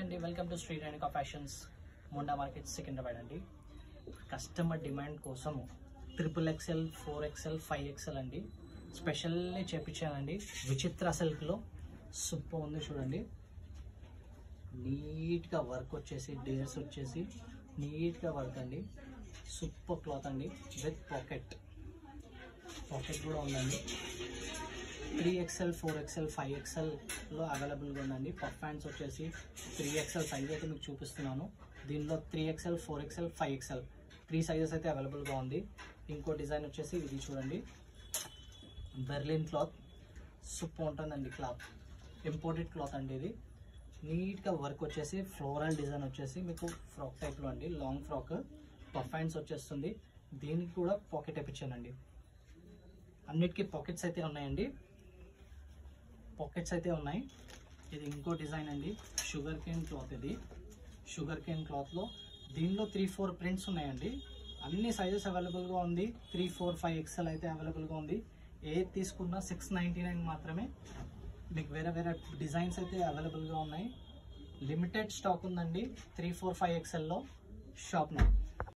అండి welcome to Shri Renuka fashions Monda market Secunderabad అండి. Customer demand కోసం XXL, 4XL, 5XL అండి స్పెషల్లీ చేపించానండి. విచిత్ర సిల్క్లో సూపర్ ఉంది చూడండి. నీట్గా వర్క్ వచ్చేసి డేర్స్ వచ్చేసి నీట్గా వర్క్ అండి. సూపర్ క్లాత్ అండి విత్ పాకెట్ కూడా ఉందండి. 3XL, 4XL, 5XLలో అవైలబుల్గా ఉందండి. పఫ్ ప్యాంట్స్ వచ్చేసి 3XL సైజ్ అయితే మీకు చూపిస్తున్నాను. దీనిలో 3XL, 4XL, 5XL 3 సైజెస్ అయితే అవైలబుల్గా ఉంది. ఇంకో డిజైన్ వచ్చేసి ఇది చూడండి, బెర్లిన్ క్లాత్ సూపర్ ఉంటుందండి. క్లాత్ ఇంపోర్టెడ్ క్లాత్ అండి. ఇది నీట్గా వర్క్ వచ్చేసి ఫ్లోరల్ డిజైన్ వచ్చేసి మీకు ఫ్రాక్ టైప్లో అండి. లాంగ్ ఫ్రాక్ పఫ్ ప్యాంట్స్ వచ్చేస్తుంది. దీనికి కూడా పాకెట్ వేయించానండి. అన్నిటికీ పాకెట్స్ అయితే ఉన్నాయండి. ఇది ఇంకో డిజైన్ అండి, షుగర్ కేన్ క్లాత్. ఇది షుగర్ కేన్ క్లాత్లో దీనిలో 3-4 ప్రింట్స్ ఉన్నాయండి. అన్ని సైజెస్ అవైలబుల్గా ఉంది. 3, 4, 5XL అయితే అవైలబుల్గా ఉంది. ఏది తీసుకున్నా 699 మాత్రమే. మీకు వేరే డిజైన్స్ అయితే అవైలబుల్గా ఉన్నాయి. లిమిటెడ్ స్టాక్ ఉందండి 3, 4, 5XLలో. Shop name